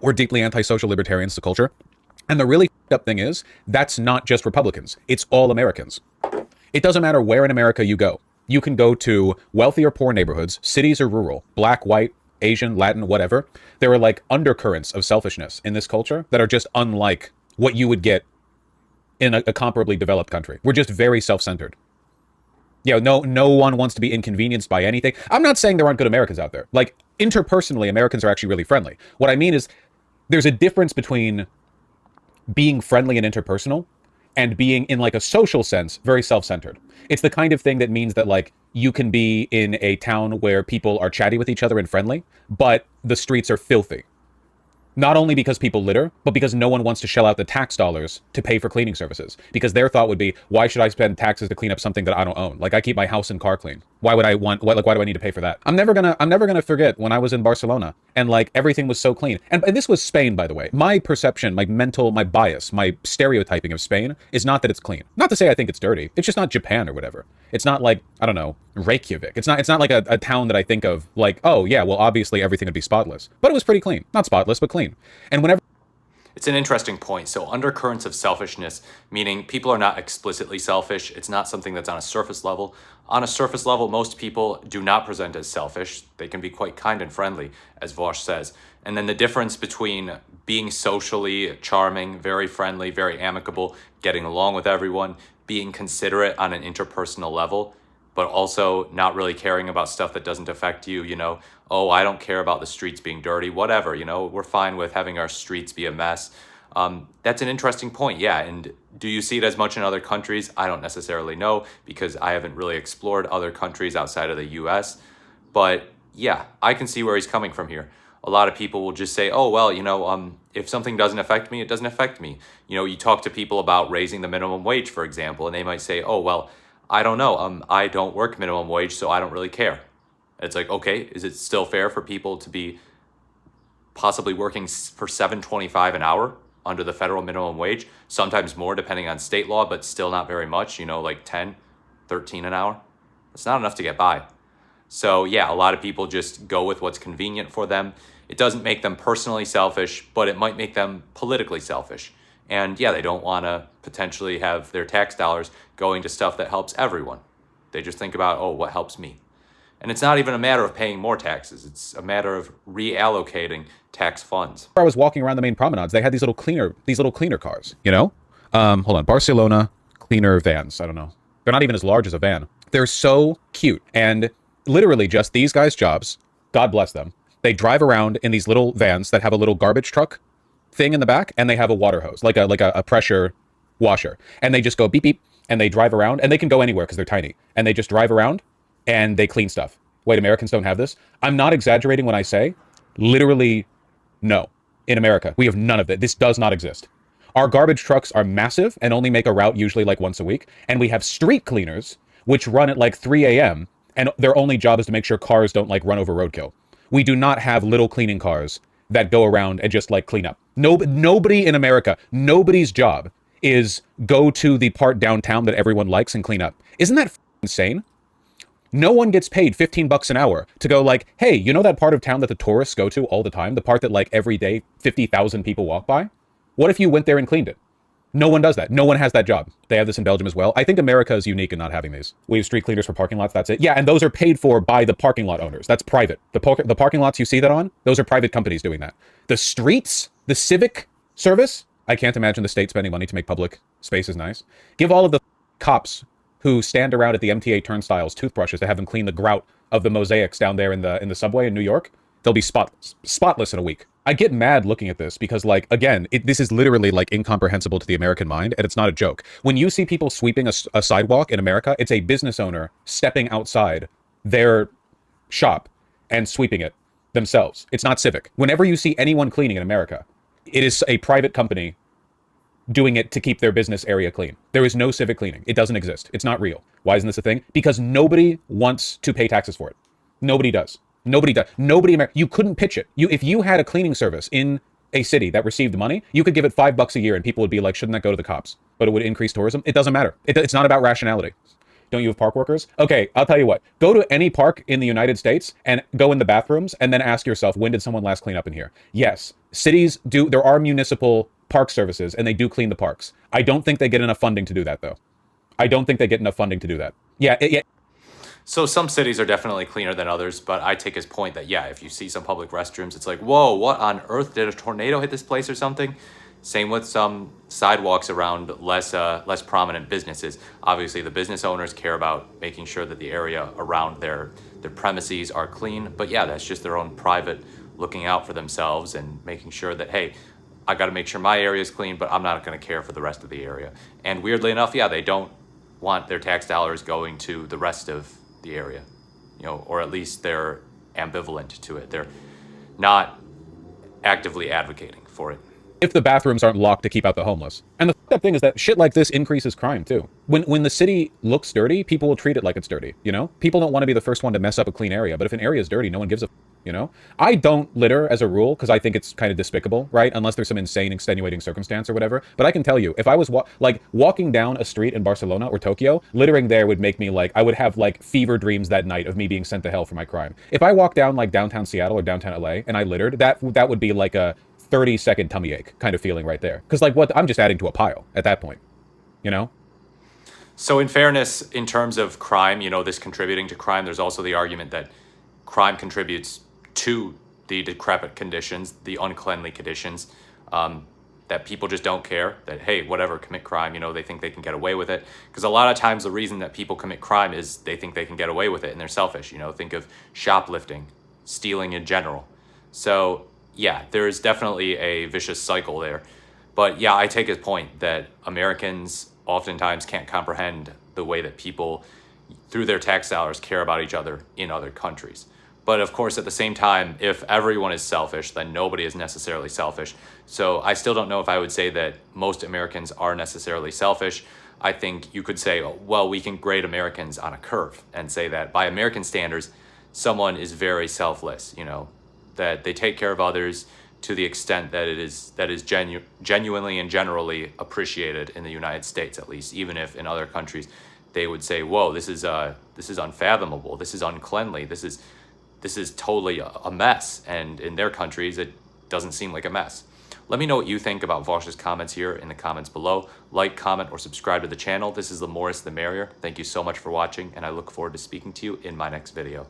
We're deeply anti-social libertarians to culture. And the really f***ed up thing is, that's not just Republicans. It's all Americans. It doesn't matter where in America you go. You can go to wealthy or poor neighborhoods, cities or rural, black, white, Asian, Latin, whatever. There are like undercurrents of selfishness in this culture that are just unlike what you would get in a comparably developed country. We're just very self-centered. You know, no one wants to be inconvenienced by anything. I'm not saying there aren't good Americans out there. Like, interpersonally, Americans are actually really friendly. What I mean is, there's a difference between being friendly and interpersonal and being, in like a social sense, very self-centered. It's the kind of thing that means that like you can be in a town where people are chatty with each other and friendly, but the streets are filthy. Not only because people litter, but because no one wants to shell out the tax dollars to pay for cleaning services. Because their thought would be, why should I spend taxes to clean up something that I don't own? Like, I keep my house and car clean. Why would I want, why do I need to pay for that? I'm never gonna forget when I was in Barcelona and like everything was so clean. And this was Spain, by the way. My perception, my bias, my stereotyping of Spain is not that it's clean. Not to say I think it's dirty. It's just not Japan or whatever. It's not like, I don't know, Reykjavik. It's not like a town that I think of like, oh yeah, well obviously everything would be spotless. But it was pretty clean. Not spotless, but clean. And whenever It's an interesting point. So undercurrents of selfishness, meaning people are not explicitly selfish. It's not something that's on a surface level. On a surface level, most people do not present as selfish. They can be quite kind and friendly, as Vaush says. And then the difference between being socially charming, very friendly, very amicable, getting along with everyone, being considerate on an interpersonal level, but also not really caring about stuff that doesn't affect you, you know, oh, I don't care about the streets being dirty, whatever, you know, we're fine with having our streets be a mess. That's an interesting point, yeah. And do you see it as much in other countries? I don't necessarily know because I haven't really explored other countries outside of the US. But yeah, I can see where he's coming from here. A lot of people will just say, oh, well, you know, if something doesn't affect me, it doesn't affect me. You know, you talk to people about raising the minimum wage, for example, and they might say, oh, well, I don't know. I don't work minimum wage, so I don't really care. It's like, okay, is it still fair for people to be possibly working for $7.25 an hour under the federal minimum wage? Sometimes more depending on state law, but still not very much, you know, like 10, 13 an hour. It's not enough to get by. So yeah, a lot of people just go with what's convenient for them. It doesn't make them personally selfish, but it might make them politically selfish. And yeah, they don't want to potentially have their tax dollars going to stuff that helps everyone. They just think about, oh, what helps me? And it's not even a matter of paying more taxes. It's a matter of reallocating tax funds. I was walking around the main promenades, they had these little cleaner cars, you know? Hold on, Barcelona cleaner vans. I don't know. They're not even as large as a van. They're so cute. And literally just these guys' jobs, God bless them. They drive around in these little vans that have a little garbage truck thing in the back, and they have a water hose, like a pressure washer. And they just go beep, beep, and they drive around, and they can go anywhere because they're tiny. And they just drive around and they clean stuff. Wait, Americans don't have this? I'm not exaggerating when I say, literally, no. In America, we have none of it. This does not exist. Our garbage trucks are massive and only make a route usually like once a week. And we have street cleaners, which run at like 3 a.m. And their only job is to make sure cars don't like run over roadkill. We do not have little cleaning cars that go around and just like clean up. Nobody in America, nobody's job is go to the part downtown that everyone likes and clean up. Isn't that insane? No one gets paid $15 an hour to go like, hey, you know that part of town that the tourists go to all the time? The part that like every day 50,000 people walk by? What if you went there and cleaned it? No one does that. No one has that job. They have this in Belgium as well. I think America is unique in not having these. We have street cleaners for parking lots. That's it. Yeah, and those are paid for by the parking lot owners. That's private. The parking lots you see that on, those are private companies doing that. The streets, the civic service, I can't imagine the state spending money to make public spaces nice. Give all of the cops who stand around at the MTA turnstiles toothbrushes to have them clean the grout of the mosaics down there in the subway in New York. They'll be spotless in a week. I get mad looking at this because, like, again, this is literally like incomprehensible to the American mind, and it's not a joke. When you see people sweeping a sidewalk in America, it's a business owner stepping outside their shop and sweeping it themselves. It's not civic. Whenever you see anyone cleaning in America, it is a private company doing it to keep their business area clean. There is no civic cleaning. It doesn't exist. It's not real. Why isn't this a thing? Because nobody wants to pay taxes for it. Nobody does. Nobody does. You couldn't pitch it. If you had a cleaning service in a city that received money, you could give it $5 a year and people would be like, shouldn't that go to the cops? But it would increase tourism. It doesn't matter. It's not about rationality. don't you have park workers? Okay, I'll tell you what. Go to any park in the United States and go in the bathrooms and then ask yourself, when did someone last clean up in here? Yes, cities do. There are municipal park services and they do clean the parks. I don't think they get enough funding to do that, though. I don't think they get enough funding to do that. Yeah. So some cities are definitely cleaner than others, but I take his point that, yeah, if you see some public restrooms, it's like, whoa, what on earth? Did a tornado hit this place or something? Same with some sidewalks around less prominent businesses. Obviously, the business owners care about making sure that the area around their premises are clean. But yeah, that's just their own private looking out for themselves and making sure that, hey, I got to make sure my area is clean, but I'm not going to care for the rest of the area. And weirdly enough, yeah, they don't want their tax dollars going to the rest of the area, or at least they're ambivalent to it. They're not actively advocating for it. If the bathrooms aren't locked to keep out the homeless. And the fucked up thing is that shit like this increases crime too. When the city looks dirty, people will treat it like it's dirty, People don't want to be the first one to mess up a clean area, but if an area is dirty, no one gives a I don't litter as a rule because I think it's kind of despicable, right? Unless there's some insane extenuating circumstance or whatever. But I can tell you, if I was walking down a street in Barcelona or Tokyo, littering there would make me I would have fever dreams that night of me being sent to hell for my crime. If I walk down downtown Seattle or downtown LA and I littered, that would be like a 30-second tummy ache kind of feeling right there. Because I'm just adding to a pile at that point, So in fairness, in terms of crime, this contributing to crime, there's also the argument that crime contributes to the decrepit conditions, the uncleanly conditions, that people just don't care, that, hey, whatever, commit crime, they think they can get away with it. Because a lot of times the reason that people commit crime is they think they can get away with it and they're selfish, think of shoplifting, stealing in general. So yeah, there is definitely a vicious cycle there. But yeah, I take his point that Americans oftentimes can't comprehend the way that people, through their tax dollars, care about each other in other countries. But of course, at the same time, if everyone is selfish, then nobody is necessarily selfish. So I still don't know if I would say that most Americans are necessarily selfish. I think you could say, well, we can grade Americans on a curve and say that by American standards, someone is very selfless, that they take care of others to the extent that it is genuinely and generally appreciated in the United States, at least, even if in other countries they would say, whoa, this is unfathomable, this is uncleanly, this is totally a mess. And in their countries, it doesn't seem like a mess. Let me know what you think about Vaush's comments here in the comments below. Like, comment, or subscribe to the channel. This is the more the merrier. Thank you so much for watching, and I look forward to speaking to you in my next video.